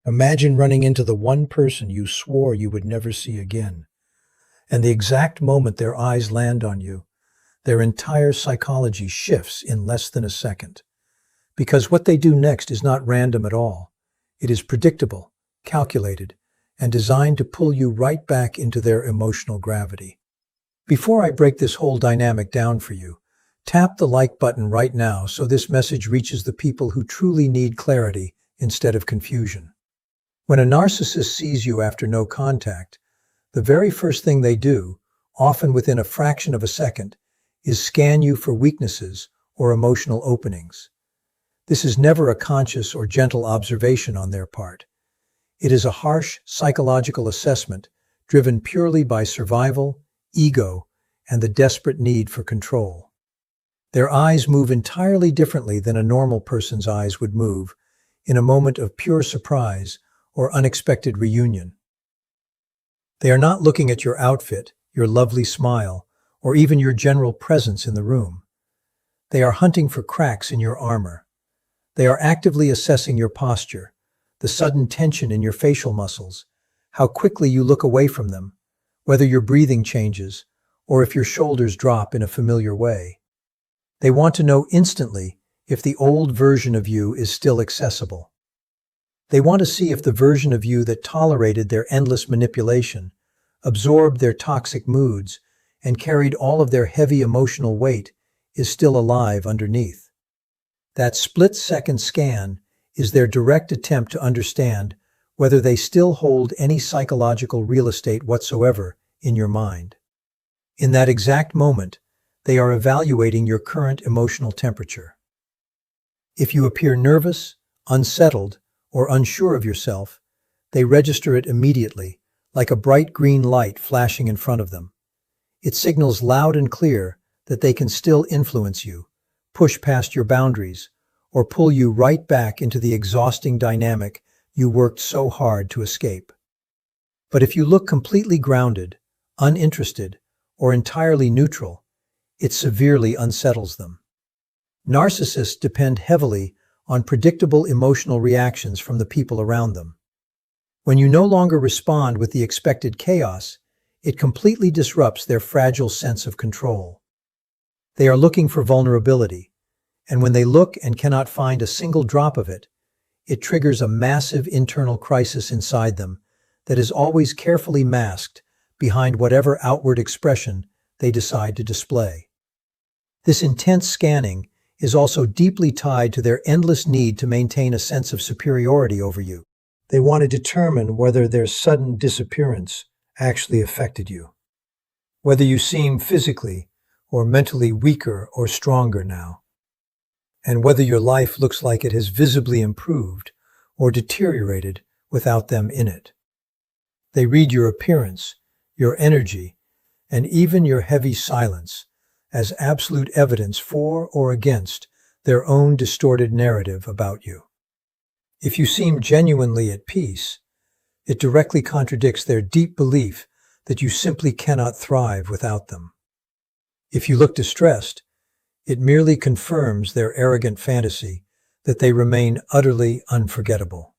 Imagine running into the one person you swore you would never see again, and the exact moment their eyes land on you, their entire psychology shifts in less than a second. Because what they do next is not random at all. It is predictable, calculated, and designed to pull you right back into their emotional gravity. Before I break this whole dynamic down for you, tap the like button right now so this message reaches the people who truly need clarity instead of confusion. When a narcissist sees you after no contact, the very first thing they do, often within a fraction of a second, is scan you for weaknesses or emotional openings. This is never a conscious or gentle observation on their part. It is a harsh psychological assessment driven purely by survival, ego, and the desperate need for control. Their eyes move entirely differently than a normal person's eyes would move in a moment of pure surprise or unexpected reunion. They are not looking at your outfit, your lovely smile, or even your general presence in the room. They are hunting for cracks in your armor. They are actively assessing your posture, the sudden tension in your facial muscles, how quickly you look away from them, whether your breathing changes, or if your shoulders drop in a familiar way. They want to know instantly if the old version of you is still accessible. They want to see if the version of you that tolerated their endless manipulation, absorbed their toxic moods, and carried all of their heavy emotional weight is still alive underneath. That split-second scan is their direct attempt to understand whether they still hold any psychological real estate whatsoever in your mind. In that exact moment, they are evaluating your current emotional temperature. If you appear nervous, unsettled, or unsure of yourself, they register it immediately, like a bright green light flashing in front of them. It signals loud and clear that they can still influence you, push past your boundaries, or pull you right back into the exhausting dynamic you worked so hard to escape. But if you look completely grounded, uninterested, or entirely neutral, it severely unsettles them. Narcissists depend heavily on predictable emotional reactions from the people around them. When you no longer respond with the expected chaos, it completely disrupts their fragile sense of control. They are looking for vulnerability, and when they look and cannot find a single drop of it, it triggers a massive internal crisis inside them that is always carefully masked behind whatever outward expression they decide to display. This intense scanning is also deeply tied to their endless need to maintain a sense of superiority over you. They want to determine whether their sudden disappearance actually affected you, whether you seem physically or mentally weaker or stronger now, and whether your life looks like it has visibly improved or deteriorated without them in it. They read your appearance, your energy, and even your heavy silence as absolute evidence for or against their own distorted narrative about you. If you seem genuinely at peace, it directly contradicts their deep belief that you simply cannot thrive without them. If you look distressed, it merely confirms their arrogant fantasy that they remain utterly unforgettable.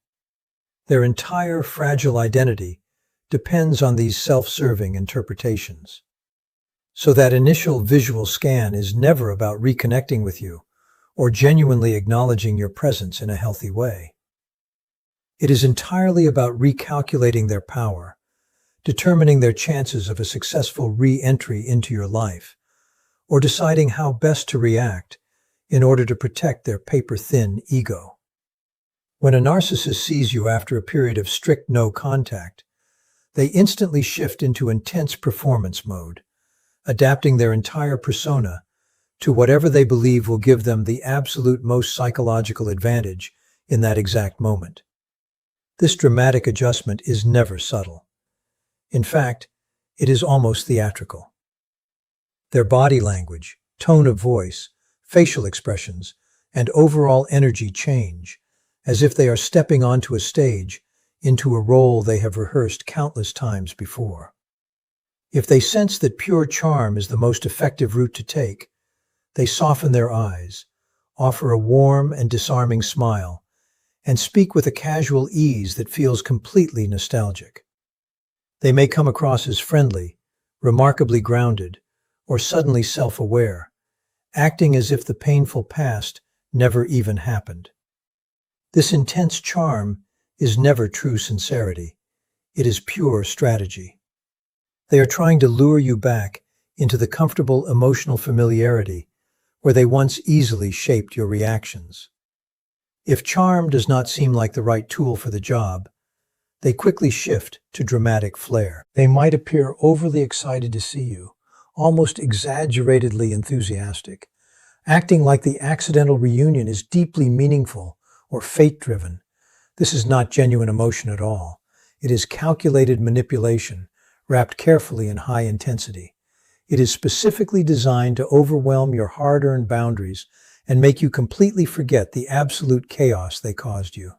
Their entire fragile identity depends on these self-serving interpretations. So that initial visual scan is never about reconnecting with you or genuinely acknowledging your presence in a healthy way. It is entirely about recalculating their power, determining their chances of a successful re-entry into your life, or deciding how best to react in order to protect their paper-thin ego. When a narcissist sees you after a period of strict no contact, they instantly shift into intense performance mode, adapting their entire persona to whatever they believe will give them the absolute most psychological advantage in that exact moment. This dramatic adjustment is never subtle. In fact, it is almost theatrical. Their body language, tone of voice, facial expressions, and overall energy change, as if they are stepping onto a stage into a role they have rehearsed countless times before. If they sense that pure charm is the most effective route to take, they soften their eyes, offer a warm and disarming smile, and speak with a casual ease that feels completely nostalgic. They may come across as friendly, remarkably grounded, or suddenly self-aware, acting as if the painful past never even happened. This intense charm is never true sincerity. It is pure strategy. They are trying to lure you back into the comfortable emotional familiarity where they once easily shaped your reactions. If charm does not seem like the right tool for the job, they quickly shift to dramatic flair. They might appear overly excited to see you, almost exaggeratedly enthusiastic, acting like the accidental reunion is deeply meaningful or fate-driven. This is not genuine emotion at all. It is calculated manipulation, wrapped carefully in high intensity. It is specifically designed to overwhelm your hard-earned boundaries and make you completely forget the absolute chaos they caused you.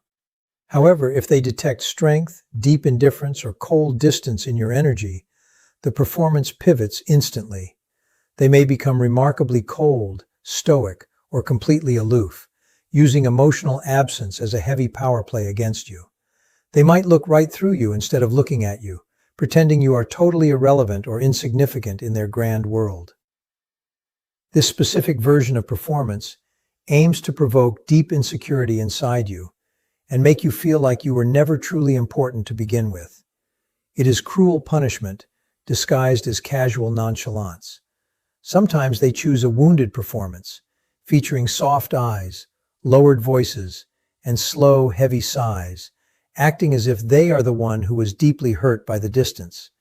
However, if they detect strength, deep indifference, or cold distance in your energy, the performance pivots instantly. They may become remarkably cold, stoic, or completely aloof, using emotional absence as a heavy power play against you. They might look right through you instead of looking at you, pretending you are totally irrelevant or insignificant in their grand world. This specific version of performance aims to provoke deep insecurity inside you and make you feel like you were never truly important to begin with. It is cruel punishment disguised as casual nonchalance. Sometimes they choose a wounded performance, featuring soft eyes, lowered voices, and slow, heavy sighs, acting as if they are the one who was deeply hurt by the distance,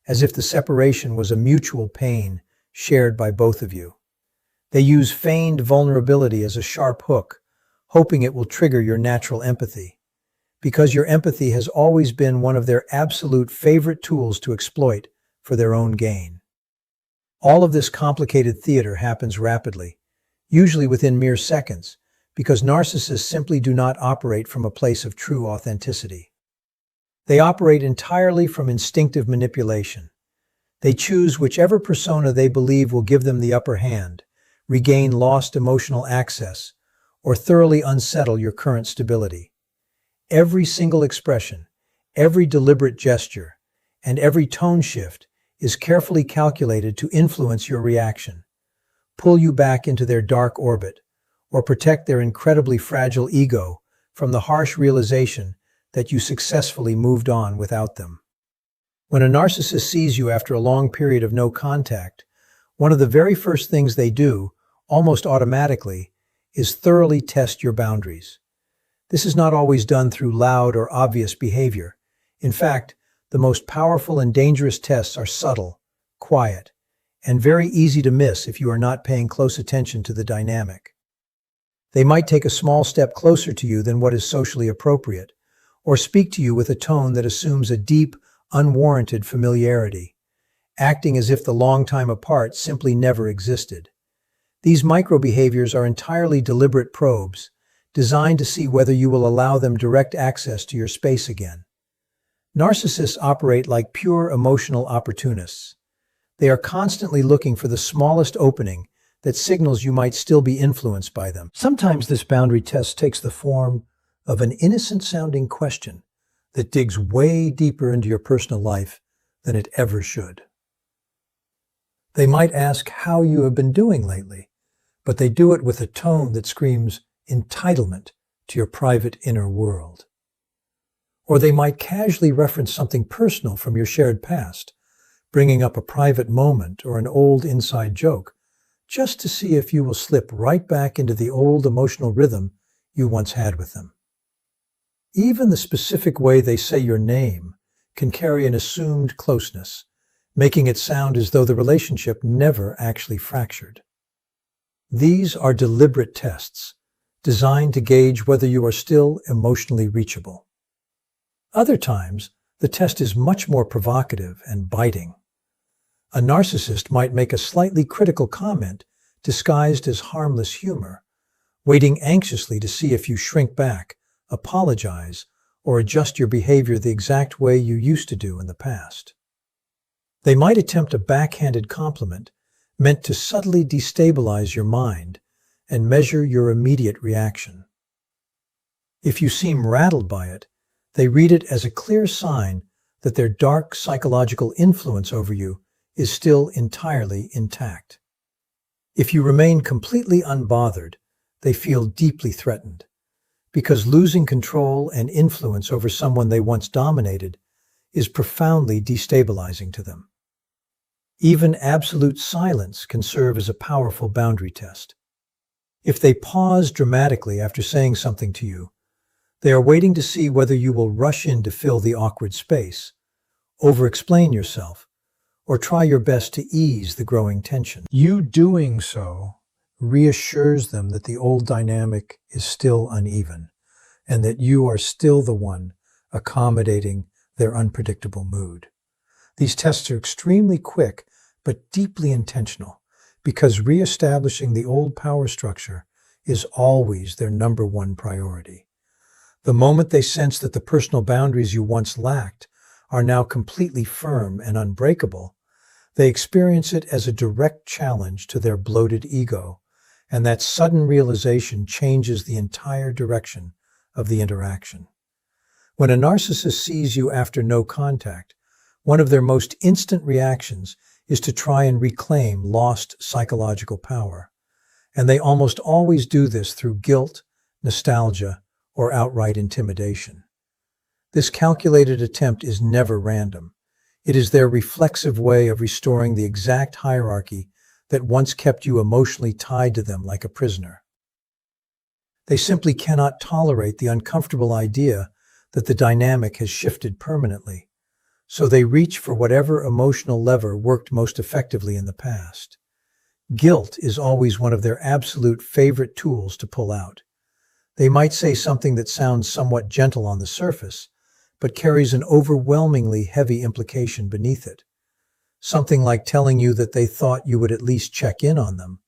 as if the separation was a mutual pain shared by both of you. They use feigned vulnerability as a sharp hook, hoping it will trigger your natural empathy, because your empathy has always been one of their absolute favorite tools to exploit for their own gain. All of this complicated theater happens rapidly, usually within mere seconds, because narcissists simply do not operate from a place of true authenticity. They operate entirely from instinctive manipulation. They choose whichever persona they believe will give them the upper hand, regain lost emotional access, or thoroughly unsettle your current stability. Every single expression, every deliberate gesture, and every tone shift is carefully calculated to influence your reaction, pull you back into their dark orbit, or protect their incredibly fragile ego from the harsh realization that you successfully moved on without them. When a narcissist sees you after a long period of no contact, one of the very first things they do, almost automatically, is thoroughly test your boundaries. This is not always done through loud or obvious behavior. In fact, the most powerful and dangerous tests are subtle, quiet, and very easy to miss if you are not paying close attention to the dynamic. They might take a small step closer to you than what is socially appropriate, or speak to you with a tone that assumes a deep, unwarranted familiarity, acting as if the long time apart simply never existed. These micro-behaviors are entirely deliberate probes, designed to see whether you will allow them direct access to your space again. Narcissists operate like pure emotional opportunists. They are constantly looking for the smallest opening that signals you might still be influenced by them. Sometimes this boundary test takes the form of an innocent-sounding question that digs way deeper into your personal life than it ever should. They might ask how you have been doing lately, but they do it with a tone that screams entitlement to your private inner world. Or they might casually reference something personal from your shared past, bringing up a private moment or an old inside joke, just to see if you will slip right back into the old emotional rhythm you once had with them. Even the specific way they say your name can carry an assumed closeness, making it sound as though the relationship never actually fractured. These are deliberate tests, designed to gauge whether you are still emotionally reachable. Other times, the test is much more provocative and biting. A narcissist might make a slightly critical comment disguised as harmless humor, waiting anxiously to see if you shrink back, apologize, or adjust your behavior the exact way you used to do in the past. They might attempt a backhanded compliment meant to subtly destabilize your mind and measure your immediate reaction. If you seem rattled by it, they read it as a clear sign that their dark psychological influence over you is still entirely intact. If you remain completely unbothered, they feel deeply threatened, because losing control and influence over someone they once dominated is profoundly destabilizing to them. Even absolute silence can serve as a powerful boundary test. If they pause dramatically after saying something to you, they are waiting to see whether you will rush in to fill the awkward space, over-explain yourself, or try your best to ease the growing tension. You doing so reassures them that the old dynamic is still uneven, and that you are still the one accommodating their unpredictable mood. These tests are extremely quick, but deeply intentional, because reestablishing the old power structure is always their number one priority. The moment they sense that the personal boundaries you once lacked are now completely firm and unbreakable, they experience it as a direct challenge to their bloated ego, and that sudden realization changes the entire direction of the interaction. When a narcissist sees you after no contact, one of their most instant reactions is to try and reclaim lost psychological power, and they almost always do this through guilt, nostalgia, or outright intimidation. This calculated attempt is never random. It is their reflexive way of restoring the exact hierarchy that once kept you emotionally tied to them like a prisoner. They simply cannot tolerate the uncomfortable idea that the dynamic has shifted permanently, so they reach for whatever emotional lever worked most effectively in the past. Guilt is always one of their absolute favorite tools to pull out. They might say something that sounds somewhat gentle on the surface, but carries an overwhelmingly heavy implication beneath it. Something like telling you that they thought you would at least check in on them,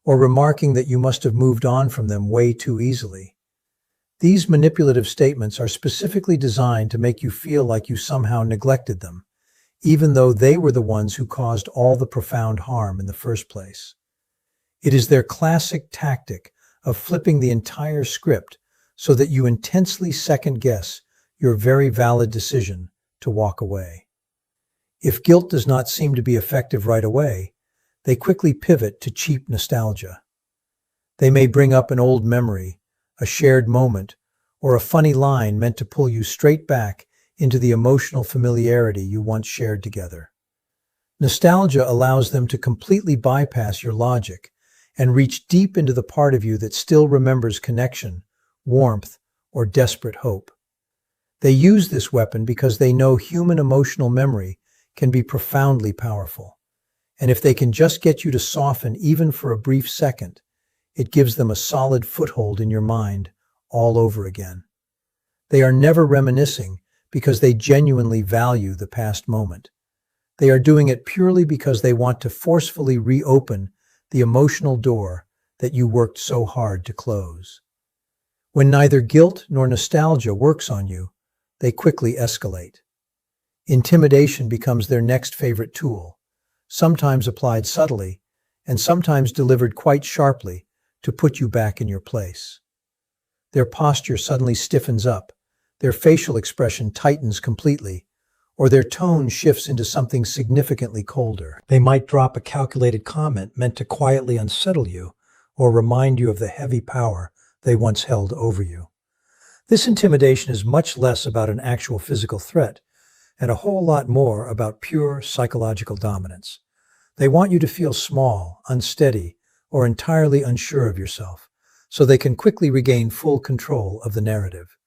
or remarking that you must have moved on from them way too easily. These manipulative statements are specifically designed to make you feel like you somehow neglected them, even though they were the ones who caused all the profound harm in the first place. It is their classic tactic of flipping the entire script so that you intensely second-guess your very valid decision to walk away. If guilt does not seem to be effective right away, they quickly pivot to cheap nostalgia. They may bring up an old memory, a shared moment, or a funny line meant to pull you straight back into the emotional familiarity you once shared together. Nostalgia allows them to completely bypass your logic and reach deep into the part of you that still remembers connection, warmth, or desperate hope. They use this weapon because they know human emotional memory can be profoundly powerful. And if they can just get you to soften even for a brief second, it gives them a solid foothold in your mind all over again. They are never reminiscing because they genuinely value the past moment. They are doing it purely because they want to forcefully reopen the emotional door that you worked so hard to close. When neither guilt nor nostalgia works on you, they quickly escalate. Intimidation becomes their next favorite tool, sometimes applied subtly, and sometimes delivered quite sharply to put you back in your place. Their posture suddenly stiffens up, their facial expression tightens completely, or their tone shifts into something significantly colder. They might drop a calculated comment meant to quietly unsettle you, or remind you of the heavy power they once held over you. This intimidation is much less about an actual physical threat, and a whole lot more about pure psychological dominance. They want you to feel small, unsteady, or entirely unsure of yourself, so they can quickly regain full control of the narrative.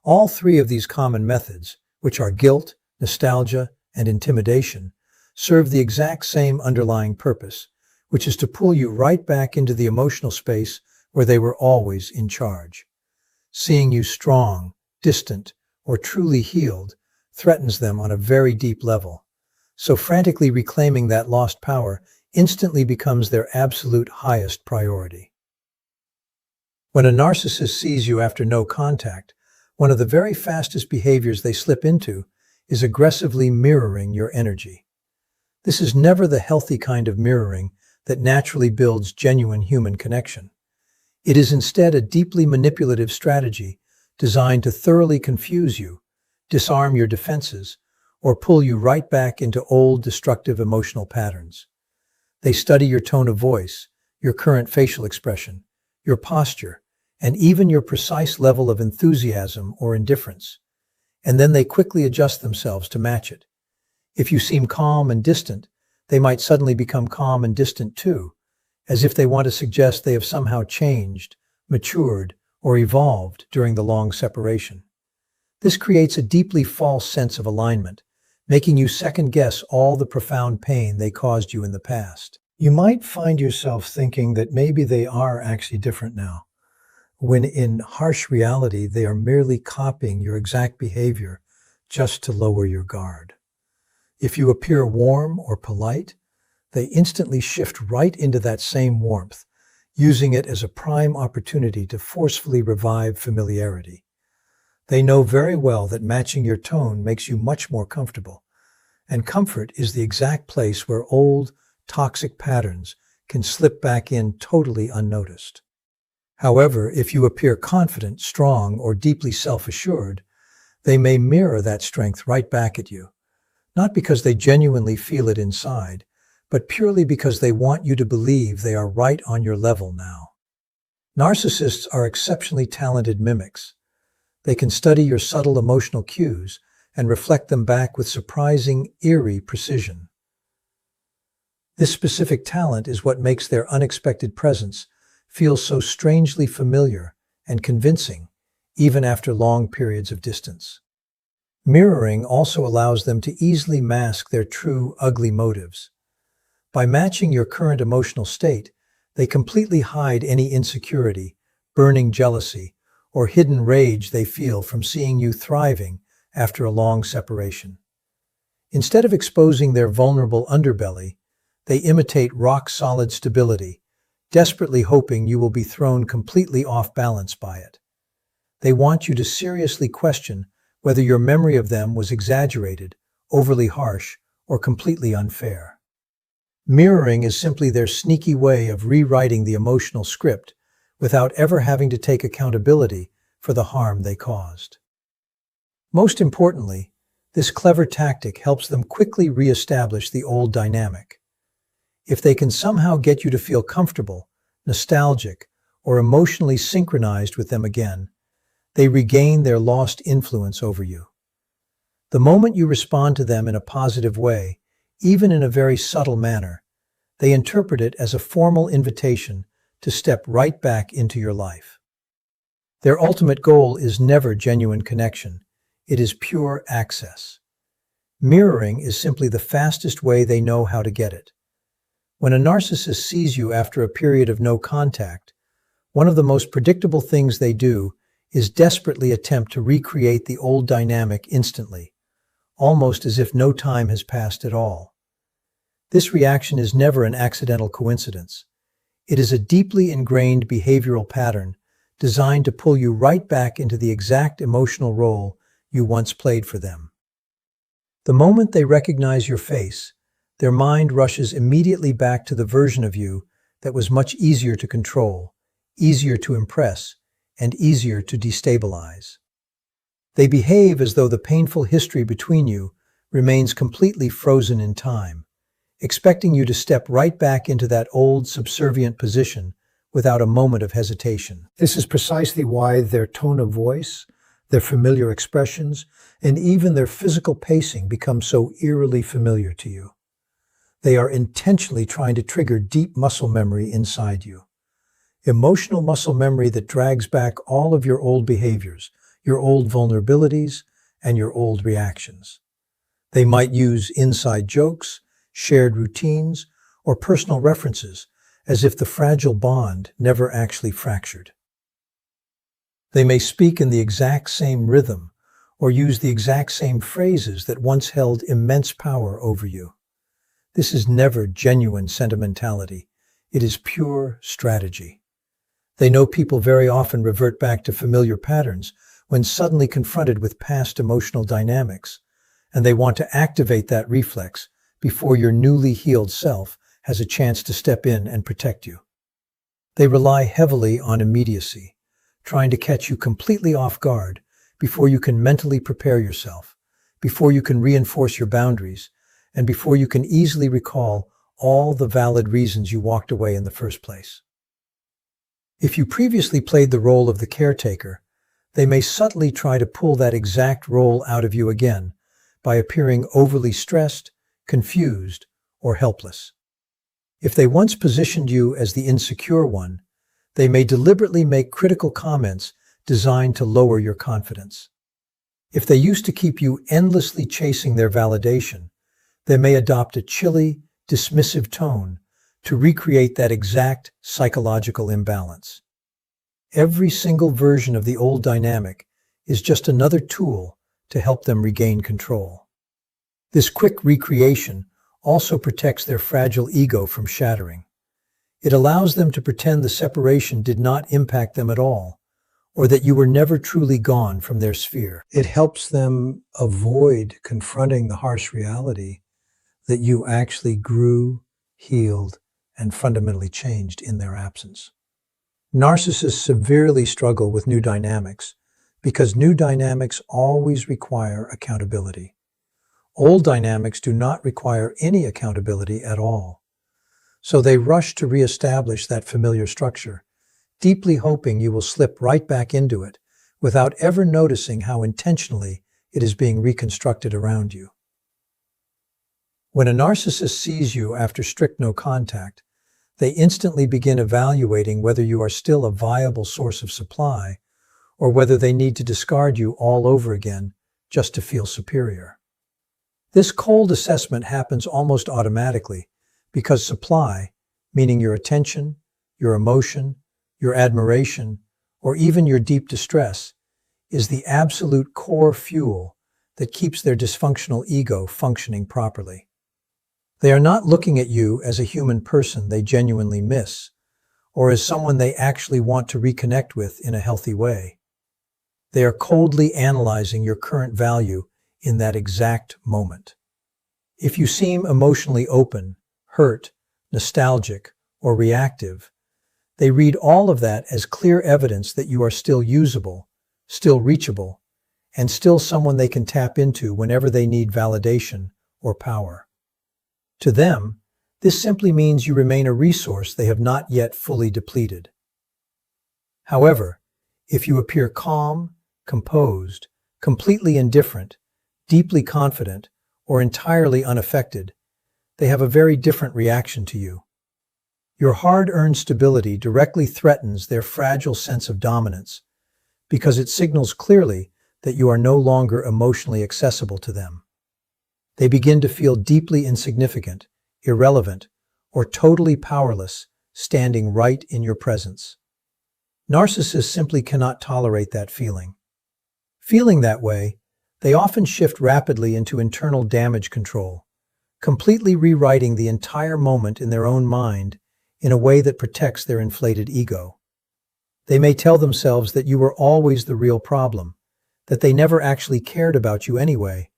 All three of these common methods, which are guilt, nostalgia, and intimidation, serve the exact same underlying purpose, which is to pull you right back into the emotional space where they were always in charge. Seeing you strong, distant, or truly healed threatens them on a very deep level, so frantically reclaiming that lost power instantly becomes their absolute highest priority. When a narcissist sees you after no contact, one of the very fastest behaviors they slip into is aggressively mirroring your energy. This is never the healthy kind of mirroring that naturally builds genuine human connection. It is instead a deeply manipulative strategy designed to thoroughly confuse you, disarm your defenses, or pull you right back into old destructive emotional patterns. They study your tone of voice, your current facial expression, your posture, and even your precise level of enthusiasm or indifference. And then they quickly adjust themselves to match it. If you seem calm and distant, they might suddenly become calm and distant too, as if they want to suggest they have somehow changed, matured, or evolved during the long separation. This creates a deeply false sense of alignment, making you second-guess all the profound pain they caused you in the past. You might find yourself thinking that maybe they are actually different now, when in harsh reality they are merely copying your exact behavior just to lower your guard. If you appear warm or polite, they instantly shift right into that same warmth, using it as a prime opportunity to forcefully revive familiarity. They know very well that matching your tone makes you much more comfortable, and comfort is the exact place where old, toxic patterns can slip back in totally unnoticed. However, if you appear confident, strong, or deeply self-assured, they may mirror that strength right back at you, not because they genuinely feel it inside, but purely because they want you to believe they are right on your level now. Narcissists are exceptionally talented mimics. They can study your subtle emotional cues and reflect them back with surprising, eerie precision. This specific talent is what makes their unexpected presence feel so strangely familiar and convincing, even after long periods of distance. Mirroring also allows them to easily mask their true, ugly motives. By matching your current emotional state, they completely hide any insecurity, burning jealousy, or hidden rage they feel from seeing you thriving after a long separation. Instead of exposing their vulnerable underbelly, they imitate rock-solid stability, desperately hoping you will be thrown completely off balance by it. They want you to seriously question whether your memory of them was exaggerated, overly harsh, or completely unfair. Mirroring is simply their sneaky way of rewriting the emotional script without ever having to take accountability for the harm they caused. Most importantly, this clever tactic helps them quickly re-establish the old dynamic. If they can somehow get you to feel comfortable, nostalgic, or emotionally synchronized with them again, they regain their lost influence over you. The moment you respond to them in a positive way, even in a very subtle manner, they interpret it as a formal invitation to step right back into your life. Their ultimate goal is never genuine connection. It is pure access. Mirroring is simply the fastest way they know how to get it. When a narcissist sees you after a period of no contact, one of the most predictable things they do is desperately attempt to recreate the old dynamic instantly, almost as if no time has passed at all. This reaction is never an accidental coincidence. It is a deeply ingrained behavioral pattern designed to pull you right back into the exact emotional role you once played for them. The moment they recognize your face, their mind rushes immediately back to the version of you that was much easier to control, easier to impress, and easier to destabilize. They behave as though the painful history between you remains completely frozen in time, expecting you to step right back into that old subservient position without a moment of hesitation. This is precisely why their tone of voice, their familiar expressions, and even their physical pacing become so eerily familiar to you. They are intentionally trying to trigger deep muscle memory inside you. Emotional muscle memory that drags back all of your old behaviors, your old vulnerabilities, and your old reactions. They might use inside jokes, shared routines, or personal references as if the fragile bond never actually fractured. They may speak in the exact same rhythm or use the exact same phrases that once held immense power over you. This is never genuine sentimentality. It is pure strategy. They know people very often revert back to familiar patterns when suddenly confronted with past emotional dynamics, and they want to activate that reflex before your newly healed self has a chance to step in and protect you. They rely heavily on immediacy, trying to catch you completely off guard before you can mentally prepare yourself, before you can reinforce your boundaries, and before you can easily recall all the valid reasons you walked away in the first place. If you previously played the role of the caretaker, they may subtly try to pull that exact role out of you again by appearing overly stressed, confused, or helpless. If they once positioned you as the insecure one, they may deliberately make critical comments designed to lower your confidence. If they used to keep you endlessly chasing their validation, they may adopt a chilly, dismissive tone to recreate that exact psychological imbalance. Every single version of the old dynamic is just another tool to help them regain control. This quick recreation also protects their fragile ego from shattering. It allows them to pretend the separation did not impact them at all, or that you were never truly gone from their sphere. It helps them avoid confronting the harsh reality that you actually grew, healed, and fundamentally changed in their absence. Narcissists severely struggle with new dynamics because new dynamics always require accountability. Old dynamics do not require any accountability at all. So they rush to reestablish that familiar structure, deeply hoping you will slip right back into it without ever noticing how intentionally it is being reconstructed around you. When a narcissist sees you after strict no contact, they instantly begin evaluating whether you are still a viable source of supply or whether they need to discard you all over again just to feel superior. This cold assessment happens almost automatically because supply, meaning your attention, your emotion, your admiration, or even your deep distress, is the absolute core fuel that keeps their dysfunctional ego functioning properly. They are not looking at you as a human person they genuinely miss, or as someone they actually want to reconnect with in a healthy way. They are coldly analyzing your current value in that exact moment. If you seem emotionally open, hurt, nostalgic, or reactive, they read all of that as clear evidence that you are still usable, still reachable, and still someone they can tap into whenever they need validation or power. To them, this simply means you remain a resource they have not yet fully depleted. However, if you appear calm, composed, completely indifferent, deeply confident, or entirely unaffected, they have a very different reaction to you. Your hard-earned stability directly threatens their fragile sense of dominance because it signals clearly that you are no longer emotionally accessible to them. They begin to feel deeply insignificant, irrelevant, or totally powerless standing right in your presence. Narcissists simply cannot tolerate that feeling. Feeling that way, they often shift rapidly into internal damage control, completely rewriting the entire moment in their own mind in a way that protects their inflated ego. They may tell themselves that you were always the real problem, that they never actually cared about you anyway,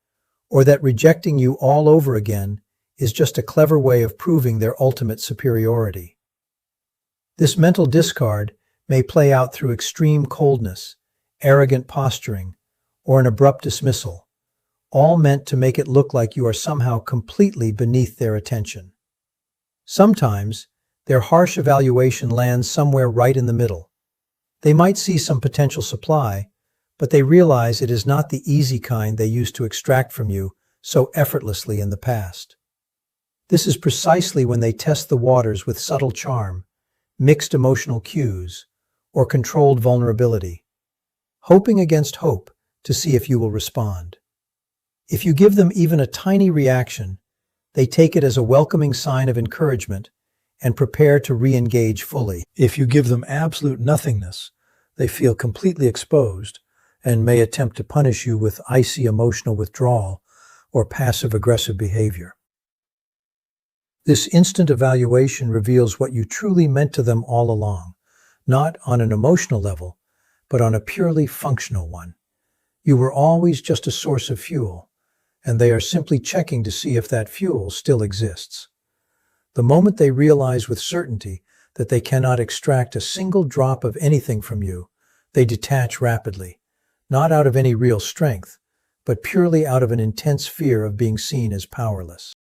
or that rejecting you all over again is just a clever way of proving their ultimate superiority. This mental discard may play out through extreme coldness, arrogant posturing, or an abrupt dismissal, all meant to make it look like you are somehow completely beneath their attention. Sometimes, their harsh evaluation lands somewhere right in the middle. They might see some potential supply, but they realize it is not the easy kind they used to extract from you so effortlessly in the past. This is precisely when they test the waters with subtle charm, mixed emotional cues, or controlled vulnerability, hoping against hope to see if you will respond. If you give them even a tiny reaction, they take it as a welcoming sign of encouragement and prepare to re-engage fully. If you give them absolute nothingness, they feel completely exposed and may attempt to punish you with icy emotional withdrawal or passive-aggressive behavior. This instant evaluation reveals what you truly meant to them all along, not on an emotional level, but on a purely functional one. You were always just a source of fuel, and they are simply checking to see if that fuel still exists. The moment they realize with certainty that they cannot extract a single drop of anything from you, They detach rapidly, not out of any real strength, but purely out of an intense fear of being seen as powerless.